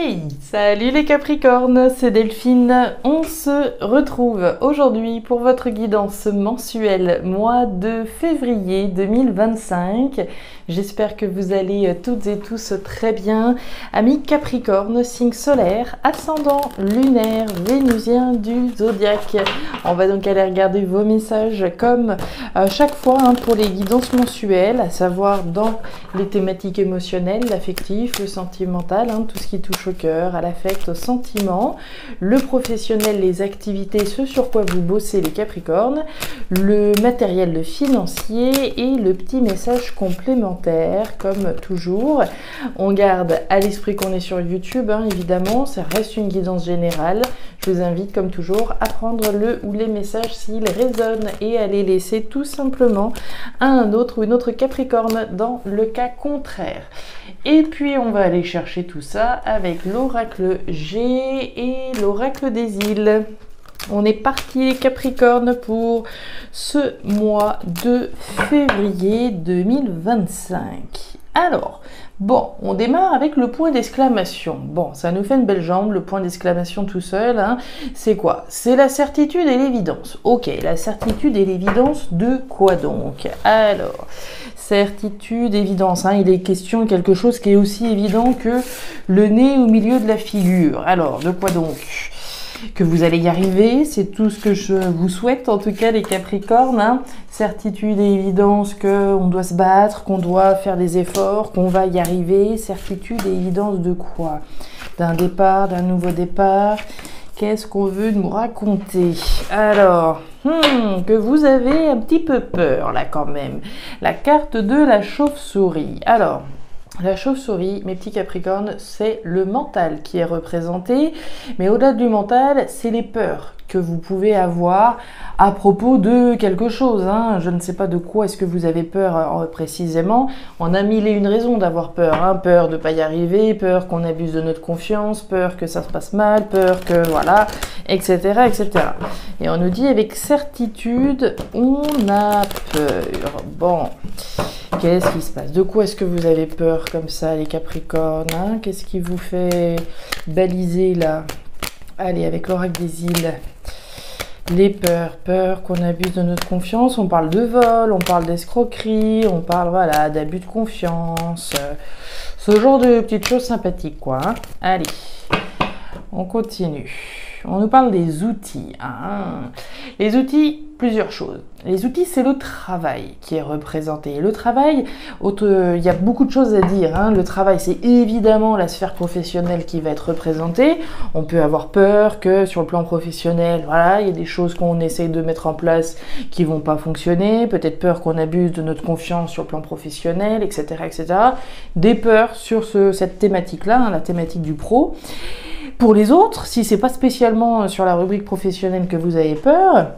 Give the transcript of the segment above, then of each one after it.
Hey, salut les Capricornes, c'est Delphine. On se retrouve aujourd'hui pour votre guidance mensuelle mois de février 2025. J'espère que vous allez toutes et tous très bien. Amis Capricorne, signe solaire, ascendant lunaire, vénusien du zodiaque. On va donc aller regarder vos messages comme chaque fois pour les guidances mensuelles, à savoir dans les thématiques émotionnelles, l'affectif, le sentimental, tout ce qui touche au cœur, à l'affect, au sentiment, le professionnel, les activités, ce sur quoi vous bossez les Capricornes, le matériel, le financier et le petit message complémentaire comme toujours. On garde à l'esprit qu'on est sur YouTube, évidemment, ça reste une guidance générale. Je vous invite comme toujours à prendre le ou les messages s'ils résonnent et à les laisser tout simplement à un autre ou une autre Capricorne dans le cas contraire. Et puis on va aller chercher tout ça avec l'oracle G et l'oracle des îles. On est parti les Capricornes pour ce mois de février 2025. Alors, bon, on démarre avec le point d'exclamation. Bon, ça nous fait une belle jambe, le point d'exclamation tout seul. C'est quoi? C'est la certitude et l'évidence. Ok, la certitude et l'évidence de quoi donc? Alors, certitude, évidence. Il est question de quelque chose qui est aussi évident que le nez au milieu de la figure. Alors, de quoi donc? Que vous allez y arriver, c'est tout ce que je vous souhaite, en tout cas les Capricornes. Certitude et évidence qu'on doit se battre, qu'on doit faire des efforts, qu'on va y arriver. Certitude et évidence de quoi? D'un départ, d'un nouveau départ. Qu'est-ce qu'on veut nous raconter? Alors, que vous avez un petit peu peur là quand même. La carte de la chauve-souris. Alors, la chauve-souris, mes petits Capricornes, c'est le mental qui est représenté. Mais au-delà du mental, c'est les peurs que vous pouvez avoir à propos de quelque chose. Je ne sais pas de quoi est-ce que vous avez peur précisément. On a mille et une raisons d'avoir peur. Peur de ne pas y arriver, peur qu'on abuse de notre confiance, peur que ça se passe mal, peur que voilà, etc., etc. Et on nous dit avec certitude, on a peur. Bon, qu'est-ce qui se passe? De quoi est-ce que vous avez peur comme ça, les Capricornes? Qu'est-ce qui vous fait baliser là? Allez, avec l'oracle des îles. Les peurs qu'on abuse de notre confiance. On parle de vol, on parle d'escroquerie, on parle d'abus de confiance. Ce genre de petites choses sympathiques, quoi. Allez, on continue. On nous parle des outils. Les outils, plusieurs choses. Les outils, c'est le travail qui est représenté. Le travail, il y a beaucoup de choses à dire. Le travail, c'est évidemment la sphère professionnelle qui va être représentée. On peut avoir peur que sur le plan professionnel, il y a des choses qu'on essaye de mettre en place qui vont pas fonctionner. Peut-être peur qu'on abuse de notre confiance sur le plan professionnel, etc., etc. Des peurs sur cette thématique-là, la thématique du pro. Pour les autres, si c'est pas spécialement sur la rubrique professionnelle que vous avez peur,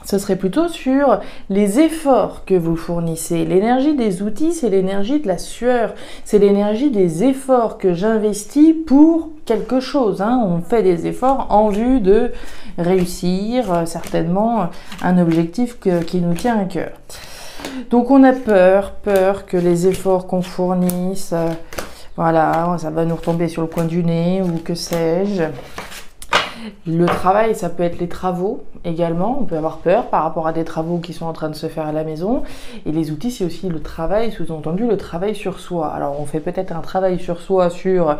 ce serait plutôt sur les efforts que vous fournissez. L'énergie des outils, c'est l'énergie de la sueur. C'est l'énergie des efforts que j'investis pour quelque chose. On fait des efforts en vue de réussir certainement un objectif qui nous tient à cœur. Donc on a peur que les efforts qu'on fournisse, ça va nous retomber sur le coin du nez ou que sais-je. Le travail, ça peut être les travaux également. On peut avoir peur par rapport à des travaux qui sont en train de se faire à la maison. Et les outils, c'est aussi le travail, sous-entendu le travail sur soi. Alors, on fait peut-être un travail sur soi, sur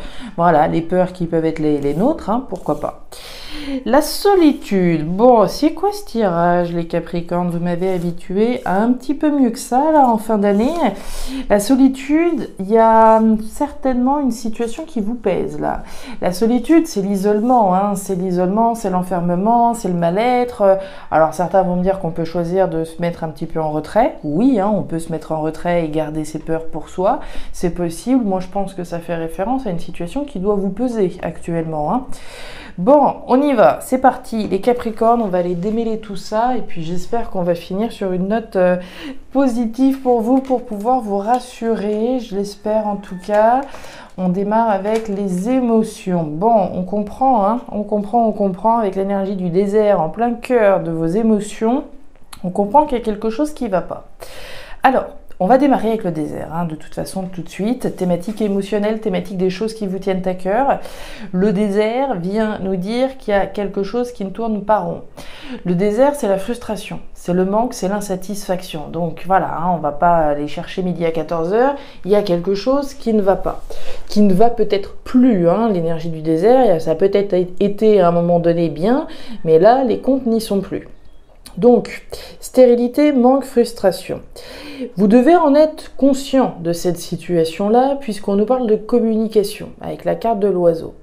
les peurs qui peuvent être les nôtres, pourquoi pas. La solitude. Bon, c'est quoi ce tirage, les Capricornes? Vous m'avez habitué à un petit peu mieux que ça, là, en fin d'année. La solitude, il y a certainement une situation qui vous pèse, là. La solitude, c'est l'isolement, c'est l'isolement, c'est l'enfermement, c'est le mal-être. Alors, certains vont me dire qu'on peut choisir de se mettre un petit peu en retrait. Oui, on peut se mettre en retrait et garder ses peurs pour soi. C'est possible. Moi, je pense que ça fait référence à une situation qui doit vous peser actuellement, Bon, on y va, c'est parti, les Capricornes, on va aller démêler tout ça et puis j'espère qu'on va finir sur une note positive pour vous, pour pouvoir vous rassurer, je l'espère en tout cas. On démarre avec les émotions. Bon, on comprend, on comprend avec l'énergie du désert en plein cœur de vos émotions, on comprend qu'il y a quelque chose qui ne va pas. Alors, On va démarrer avec le désert, hein, de toute façon, tout de suite. Thématique émotionnelle, thématique des choses qui vous tiennent à cœur. Le désert vient nous dire qu'il y a quelque chose qui ne tourne pas rond. Le désert, c'est la frustration, c'est le manque, c'est l'insatisfaction. Donc voilà, hein, on ne va pas aller chercher midi à 14 h. Il y a quelque chose qui ne va pas, qui ne va peut-être plus. Hein, l'énergie du désert, ça a peut-être été à un moment donné bien, mais là, les comptes n'y sont plus. Donc, stérilité, manque, frustration. Vous devez en être conscient de cette situation-là, puisqu'on nous parle de communication, avec la carte de l'oiseau.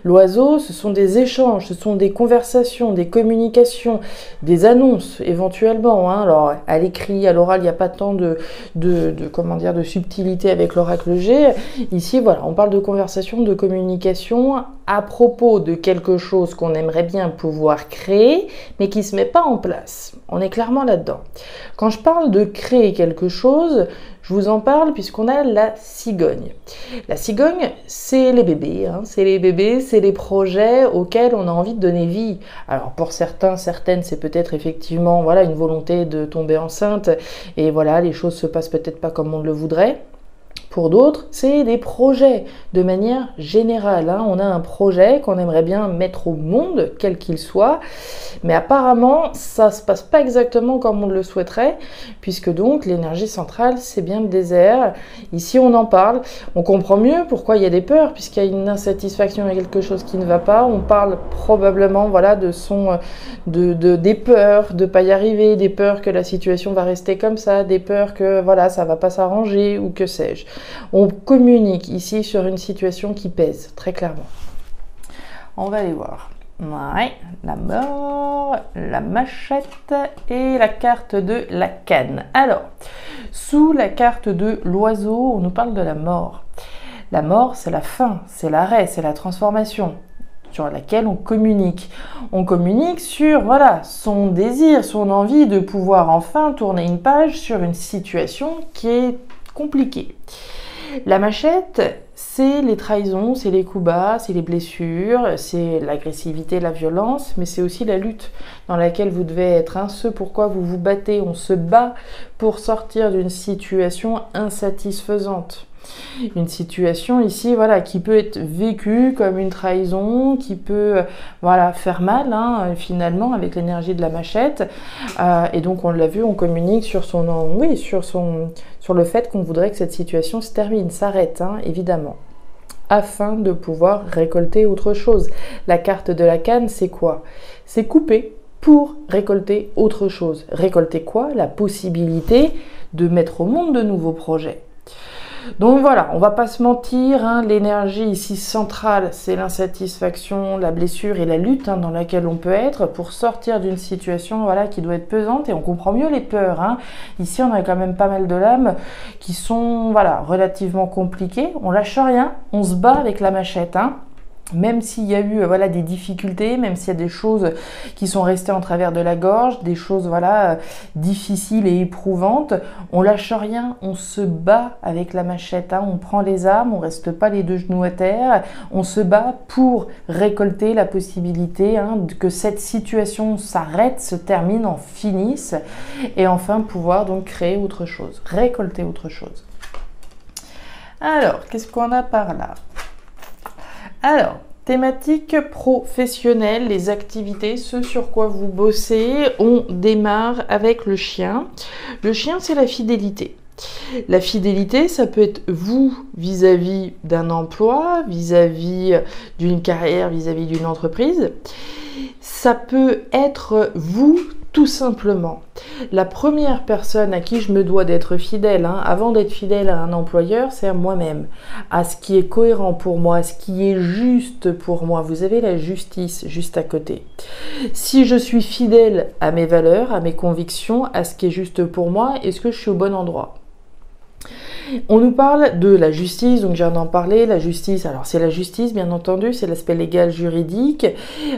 L'oiseau, ce sont des échanges, ce sont des conversations, des communications, des annonces, éventuellement. Hein. Alors, à l'écrit, à l'oral, il n'y a pas tant de subtilité avec l'oracle G. Ici, voilà, on parle de conversation, de communication à propos de quelque chose qu'on aimerait bien pouvoir créer, mais qui ne se met pas en place. On est clairement là-dedans. Quand je parle de créer quelque chose, je vous en parle puisqu'on a la cigogne. La cigogne, c'est les bébés, hein, c'est les projets auxquels on a envie de donner vie. Alors pour certains, certaines, c'est peut-être effectivement voilà, une volonté de tomber enceinte et voilà, les choses se passent peut-être pas comme on le voudrait. Pour d'autres, c'est des projets de manière générale. Hein. On a un projet qu'on aimerait bien mettre au monde, quel qu'il soit, mais apparemment, ça ne se passe pas exactement comme on le souhaiterait, puisque donc l'énergie centrale, c'est bien le désert. Ici, on en parle, on comprend mieux pourquoi il y a des peurs, puisqu'il y a une insatisfaction, il y a quelque chose qui ne va pas. On parle probablement voilà, des peurs de ne pas y arriver, des peurs que la situation va rester comme ça, des peurs que voilà, ça ne va pas s'arranger, ou que sais-je. On communique ici sur une situation qui pèse, très clairement. On va aller voir. Ouais, la mort, la machette et la carte de la canne. Alors, sous la carte de l'oiseau, on nous parle de la mort. La mort, c'est la fin, c'est l'arrêt, c'est la transformation sur laquelle on communique. On communique sur voilà, son désir, son envie de pouvoir enfin tourner une page sur une situation qui est compliquée. La machette, c'est les trahisons, c'est les coups bas, c'est les blessures, c'est l'agressivité, la violence, mais c'est aussi la lutte dans laquelle vous devez être. Hein. Ce pourquoi vous vous battez, on se bat pour sortir d'une situation insatisfaisante. Une situation ici, voilà, qui peut être vécue comme une trahison, qui peut, voilà, faire mal, hein, finalement, avec l'énergie de la machette. Et donc, on l'a vu, on communique sur sur le fait qu'on voudrait que cette situation se termine, s'arrête, hein, évidemment, afin de pouvoir récolter autre chose. La carte de la canne, c'est quoi? C'est couper pour récolter autre chose. Récolter quoi? La possibilité de mettre au monde de nouveaux projets. Donc voilà, on va pas se mentir, hein, l'énergie ici centrale, c'est l'insatisfaction, la blessure et la lutte hein, dans laquelle on peut être pour sortir d'une situation voilà, qui doit être pesante et on comprend mieux les peurs. Hein. Ici, on a quand même pas mal de lames qui sont voilà, relativement compliquées. On lâche rien, on se bat avec la machette. Hein. Même s'il y a eu voilà, des difficultés, même s'il y a des choses qui sont restées en travers de la gorge, des choses voilà, difficiles et éprouvantes, on lâche rien, on se bat avec la machette, hein, on prend les armes, on reste pas les deux genoux à terre, on se bat pour récolter la possibilité hein, que cette situation s'arrête, se termine, en finisse, et enfin pouvoir donc créer autre chose, récolter autre chose. Alors, qu'est-ce qu'on a par là ? Alors, thématique professionnelle, les activités, ce sur quoi vous bossez, on démarre avec le chien. Le chien, c'est la fidélité. La fidélité, ça peut être vous vis-à-vis d'un emploi, vis-à-vis d'une carrière, vis-à-vis d'une entreprise. Ça peut être vous tout simplement. La première personne à qui je me dois d'être fidèle, hein, avant d'être fidèle à un employeur, c'est à moi-même, à ce qui est cohérent pour moi, à ce qui est juste pour moi. Vous avez la justice juste à côté. Si je suis fidèle à mes valeurs, à mes convictions, à ce qui est juste pour moi, est-ce que je suis au bon endroit ? On nous parle de la justice, donc j'ai en parlé, la justice, alors c'est la justice bien entendu, c'est l'aspect légal juridique.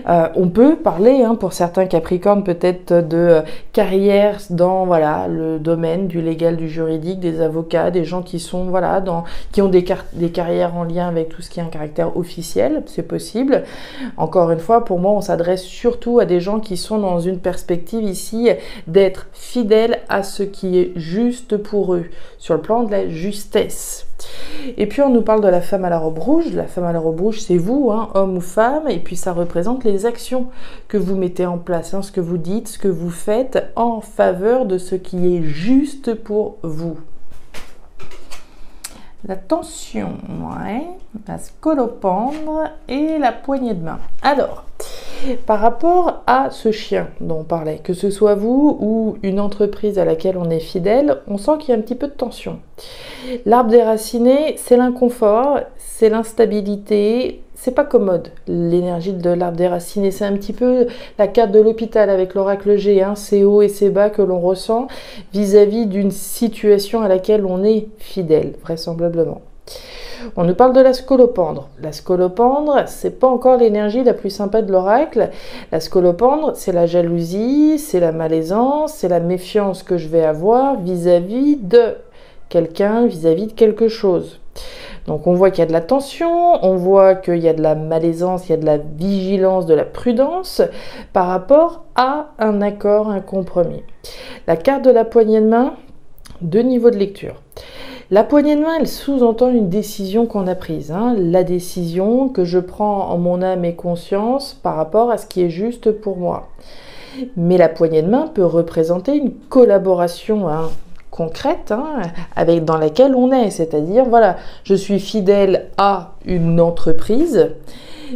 On peut parler, pour certains Capricornes, peut-être de carrière dans le domaine du légal, du juridique, des avocats, des gens qui sont qui ont des carrières en lien avec tout ce qui a un caractère officiel, c'est possible. Encore une fois, pour moi, on s'adresse surtout à des gens qui sont dans une perspective ici d'être fidèles à ce qui est juste pour eux, sur le plan de la justesse. Et puis on nous parle de la femme à la robe rouge. La femme à la robe rouge, c'est vous, homme ou femme, et puis ça représente les actions que vous mettez en place, ce que vous dites, ce que vous faites en faveur de ce qui est juste pour vous. La tension, la scolopendre et la poignée de main. Alors, par rapport à ce chien dont on parlait, que ce soit vous ou une entreprise à laquelle on est fidèle, on sent qu'il y a un petit peu de tension. L'arbre déraciné, c'est l'inconfort, c'est l'instabilité, c'est pas commode. L'énergie de l'arbre déraciné, c'est un petit peu la carte de l'hôpital avec l'oracle G, ces hauts et ces bas que l'on ressent vis-à-vis d'une situation à laquelle on est fidèle, vraisemblablement. On nous parle de la scolopendre. La scolopendre, c'est pas encore l'énergie la plus sympa de l'oracle. La scolopendre, c'est la jalousie, c'est la malaisance, c'est la méfiance que je vais avoir vis-à-vis de quelqu'un, vis-à-vis de quelque chose. Donc on voit qu'il y a de la tension, on voit qu'il y a de la malaisance, il y a de la vigilance, de la prudence par rapport à un accord, un compromis. La carte de la poignée de main, 2 niveaux de lecture. La poignée de main, elle sous-entend une décision qu'on a prise. La décision que je prends en mon âme et conscience par rapport à ce qui est juste pour moi. Mais la poignée de main peut représenter une collaboration concrète dans laquelle on est. C'est-à-dire, je suis fidèle à une entreprise,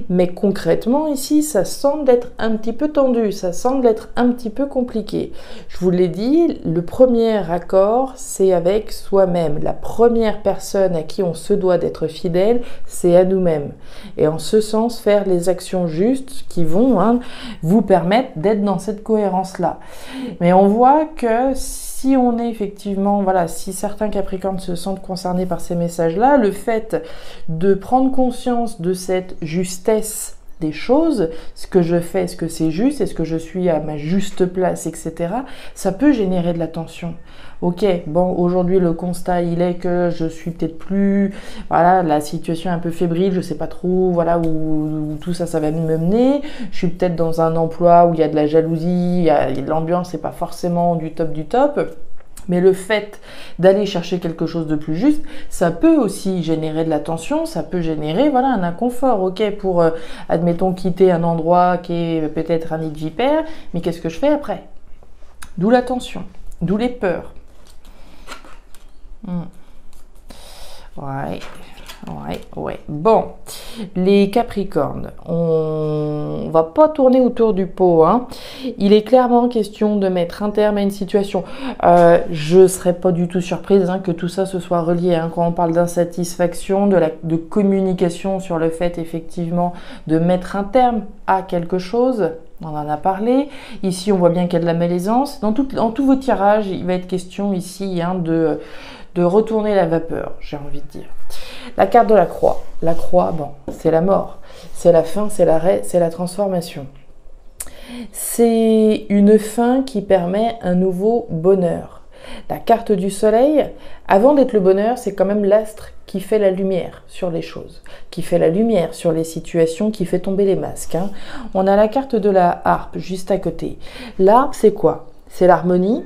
mais concrètement ici, ça semble être un petit peu tendu, ça semble être un petit peu compliqué. Je vous l'ai dit, le premier accord, c'est avec soi-même. La première personne à qui on se doit d'être fidèle, c'est à nous-mêmes. Et en ce sens, faire les actions justes qui vont vous permettre d'être dans cette cohérence-là. Mais on voit que si on est effectivement, si certains Capricornes se sentent concernés par ces messages-là, le fait de prendre conscience de cette justesse des choses, ce que je fais, est-ce que c'est juste, est-ce que je suis à ma juste place, etc., ça peut générer de la tension. Ok, bon, aujourd'hui le constat il est que je suis peut-être plus, la situation est un peu fébrile, je sais pas trop, où tout ça va me mener. Je suis peut-être dans un emploi où il y a de la jalousie, l'ambiance n'est pas forcément du top. Mais le fait d'aller chercher quelque chose de plus juste, ça peut aussi générer de la tension, ça peut générer un inconfort. Ok, pour, admettons, quitter un endroit qui est peut-être un nid de vipère, mais qu'est-ce que je fais après? D'où la tension, d'où les peurs. Ouais. Bon, les Capricornes, on va pas tourner autour du pot. Il est clairement question de mettre un terme à une situation. Je serais pas du tout surprise que tout ça se soit relié. Quand on parle d'insatisfaction, de communication sur le fait effectivement de mettre un terme à quelque chose. On en a parlé. Ici, on voit bien qu'il y a de la malaisance. Dans tous vos tirages, il va être question ici de retourner la vapeur, j'ai envie de dire. La carte de la croix. La croix, c'est la mort, c'est la fin, c'est l'arrêt, c'est la transformation. C'est une fin qui permet un nouveau bonheur. La carte du soleil, avant d'être le bonheur, c'est quand même l'astre qui fait la lumière sur les choses, qui fait la lumière sur les situations, qui fait tomber les masques. On a la carte de la harpe juste à côté. L'harpe, c'est quoi? C'est l'harmonie.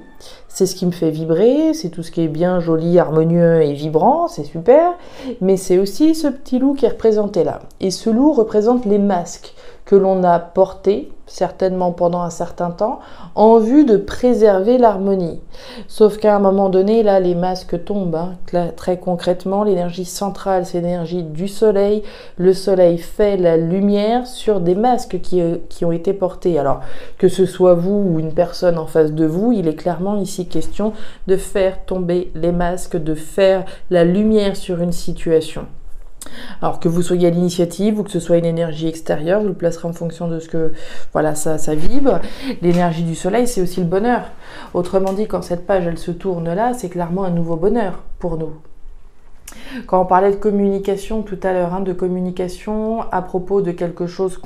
C'est ce qui me fait vibrer, c'est tout ce qui est bien, joli, harmonieux et vibrant, c'est super. Mais c'est aussi ce petit loup qui est représenté là. Et ce loup représente les masques que l'on a portés, certainement pendant un certain temps, en vue de préserver l'harmonie. Sauf qu'à un moment donné, là, les masques tombent. Là, très concrètement, l'énergie centrale, c'est l'énergie du soleil. Le soleil fait la lumière sur des masques qui ont été portés. Alors, que ce soit vous ou une personne en face de vous, il est clairement ici question de faire tomber les masques, de faire la lumière sur une situation. Alors que vous soyez à l'initiative ou que ce soit une énergie extérieure, vous le placerez en fonction de ce que voilà, ça vibre. L'énergie du soleil, c'est aussi le bonheur. Autrement dit, quand cette page elle se tourne là, c'est clairement un nouveau bonheur pour nous. Quand on parlait de communication tout à l'heure, de communication à propos de quelque chose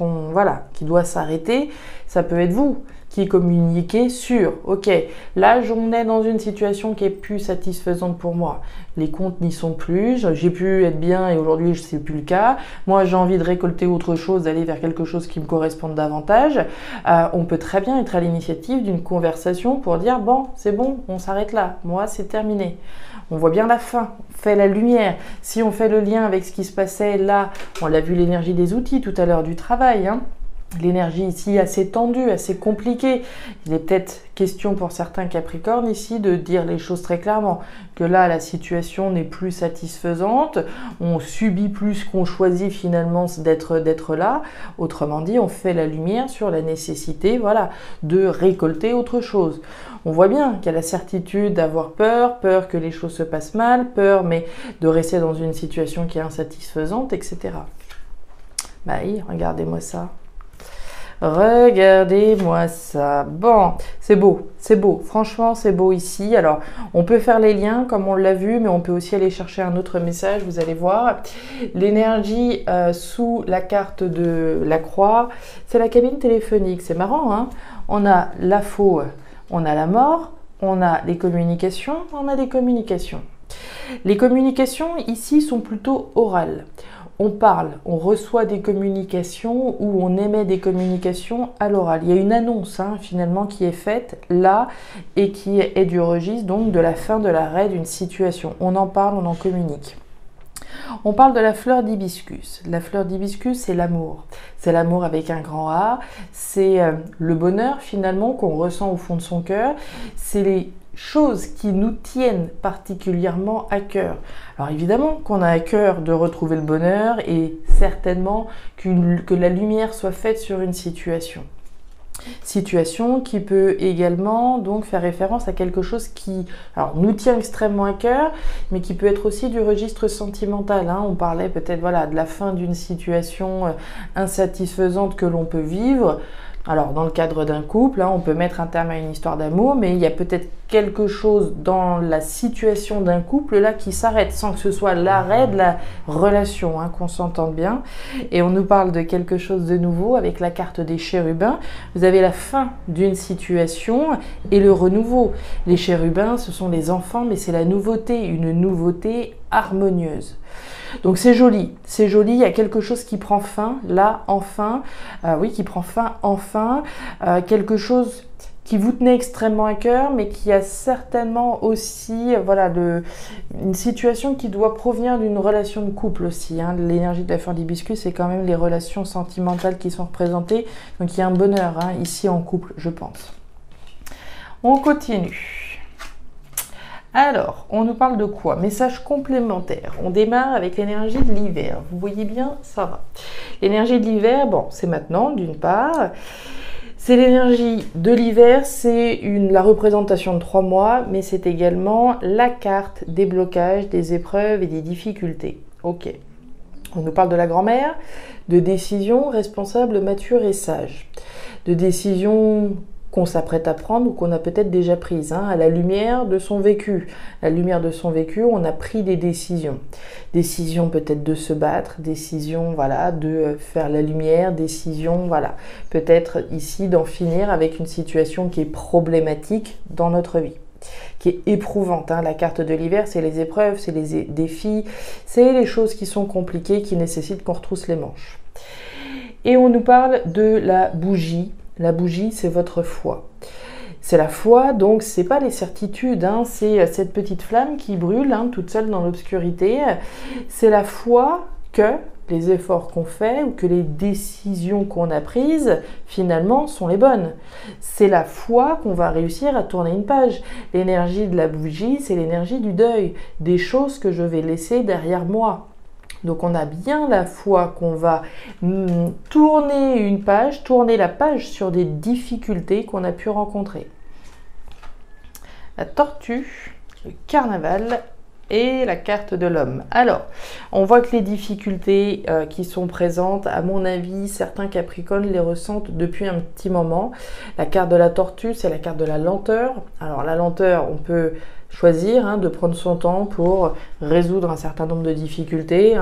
qui doit s'arrêter, ça peut être vous qui communiquez sur, ok, là j'en ai dans une situation qui est plus satisfaisante pour moi. Les comptes n'y sont plus, j'ai pu être bien et aujourd'hui c'est plus le cas. Moi j'ai envie de récolter autre chose, d'aller vers quelque chose qui me corresponde davantage. On peut très bien être à l'initiative d'une conversation pour dire bon, c'est bon, on s'arrête là, moi c'est terminé. On voit bien la fin, on fait la lumière. Si on fait le lien avec ce qui se passait là, on l'a vu l'énergie des outils tout à l'heure du travail, l'énergie ici assez tendue, assez compliquée. Il est peut-être question pour certains Capricornes ici de dire les choses très clairement, que là la situation n'est plus satisfaisante, on subit plus qu'on choisit finalement d'être là. Autrement dit, on fait la lumière sur la nécessité de récolter autre chose. On voit bien qu'il y a la certitude d'avoir peur que les choses se passent mal, peur mais de rester dans une situation qui est insatisfaisante, etc. Bah oui, regardez-moi ça. Regardez-moi ça. Bon, c'est beau, franchement c'est beau ici. Alors, on peut faire les liens comme on l'a vu, mais on peut aussi aller chercher un autre message, vous allez voir. L'énergie sous la carte de la croix, c'est la cabine téléphonique. C'est marrant, On a la faux, on a la mort, on a les communications, on a des communications. Les communications ici sont plutôt orales. On parle, on reçoit des communications ou on émet des communications à l'oral. Il y a une annonce finalement qui est faite là et qui est du registre donc de la fin de l'arrêt d'une situation. On en parle, on en communique. On parle de la fleur d'hibiscus. La fleur d'hibiscus, c'est l'amour. C'est l'amour avec un grand A. C'est le bonheur finalement qu'on ressent au fond de son cœur. C'est les choses qui nous tiennent particulièrement à cœur. Alors évidemment qu'on a à cœur de retrouver le bonheur et certainement que la lumière soit faite sur une situation. Situation qui peut également donc faire référence à quelque chose qui nous tient extrêmement à cœur, mais qui peut être aussi du registre sentimental. On parlait peut-être de la fin d'une situation insatisfaisante que l'on peut vivre. Alors, dans le cadre d'un couple, on peut mettre un terme à une histoire d'amour, mais il y a peut-être quelque chose dans la situation d'un couple là qui s'arrête, sans que ce soit l'arrêt de la relation, qu'on s'entende bien. Et on nous parle de quelque chose de nouveau avec la carte des chérubins. Vous avez la fin d'une situation et le renouveau. Les chérubins, ce sont les enfants, mais c'est la nouveauté, une nouveauté harmonieuse. Donc c'est joli, il y a quelque chose qui prend fin, là, enfin, qui prend fin, enfin, quelque chose qui vous tenait extrêmement à cœur, mais qui a certainement aussi, une situation qui doit provenir d'une relation de couple aussi. L'énergie de la fleur d'hibiscus, c'est quand même les relations sentimentales qui sont représentées, donc il y a un bonheur ici en couple, je pense. On continue. Alors, on nous parle de quoi? Message complémentaire. On démarre avec l'énergie de l'hiver. Vous voyez bien, ça va. L'énergie de l'hiver, c'est maintenant, d'une part. C'est l'énergie de l'hiver, c'est la représentation de 3 mois, mais c'est également la carte des blocages, des épreuves et des difficultés. Ok. On nous parle de la grand-mère, de décisions responsables, matures et sages. De décisions qu'on s'apprête à prendre ou qu'on a peut-être déjà prises, à la lumière de son vécu. À la lumière de son vécu, on a pris des décisions. Décision peut-être de se battre, décision de faire la lumière, décision peut-être ici d'en finir avec une situation qui est problématique dans notre vie, qui est éprouvante. La carte de l'hiver, c'est les épreuves, c'est les défis, c'est les choses qui sont compliquées, qui nécessitent qu'on retrousse les manches. Et on nous parle de la bougie. La bougie, c'est votre foi. C'est la foi, donc c'est pas les certitudes, c'est cette petite flamme qui brûle toute seule dans l'obscurité. C'est la foi que les efforts qu'on fait ou que les décisions qu'on a prises, finalement, sont les bonnes. C'est la foi qu'on va réussir à tourner une page. L'énergie de la bougie, c'est l'énergie du deuil, des choses que je vais laisser derrière moi. Donc on a bien la foi qu'on va tourner la page sur des difficultés qu'on a pu rencontrer. La tortue, le carnaval et la carte de l'homme. Alors, on voit que les difficultés qui sont présentes, à mon avis, certains Capricornes les ressentent depuis un petit moment. La carte de la tortue, c'est la carte de la lenteur. Alors, la lenteur, on peut choisir de prendre son temps pour résoudre un certain nombre de difficultés,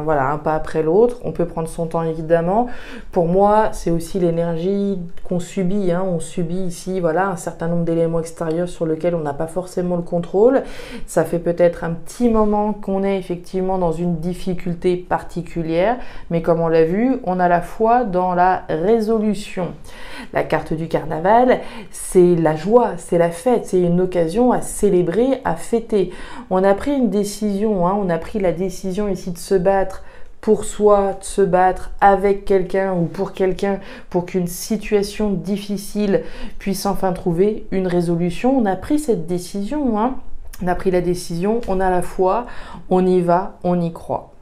voilà, un pas après l'autre. On peut prendre son temps évidemment. Pour moi, c'est aussi l'énergie qu'on subit. On subit ici, voilà, un certain nombre d'éléments extérieurs sur lesquels on n'a pas forcément le contrôle. Ça fait peut-être un petit moment qu'on est effectivement dans une difficulté particulière, mais comme on l'a vu, on a la foi dans la résolution. La carte du carnaval, c'est la joie, c'est la fête, c'est une occasion à célébrer, à fêter. On a pris une décision, on a pris la décision ici de se battre pour soi, de se battre avec quelqu'un ou pour quelqu'un pour qu'une situation difficile puisse enfin trouver une résolution. On a pris cette décision, on a pris la décision, on a la foi, on y va, on y croit.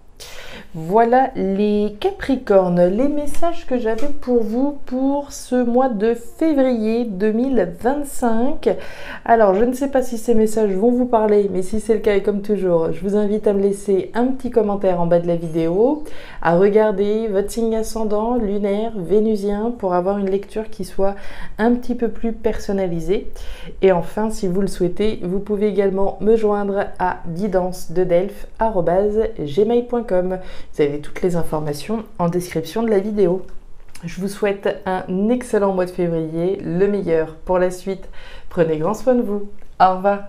Voilà les Capricornes, les messages que j'avais pour vous pour ce mois de février 2025. Alors, je ne sais pas si ces messages vont vous parler, mais si c'est le cas et comme toujours, je vous invite à me laisser un petit commentaire en bas de la vidéo, à regarder votre signe ascendant, lunaire, vénusien pour avoir une lecture qui soit un petit peu plus personnalisée. Et enfin, si vous le souhaitez, vous pouvez également me joindre à guidancededelphes@gmail.com. Vous avez toutes les informations en description de la vidéo. Je vous souhaite un excellent mois de février, le meilleur pour la suite. Prenez grand soin de vous. Au revoir.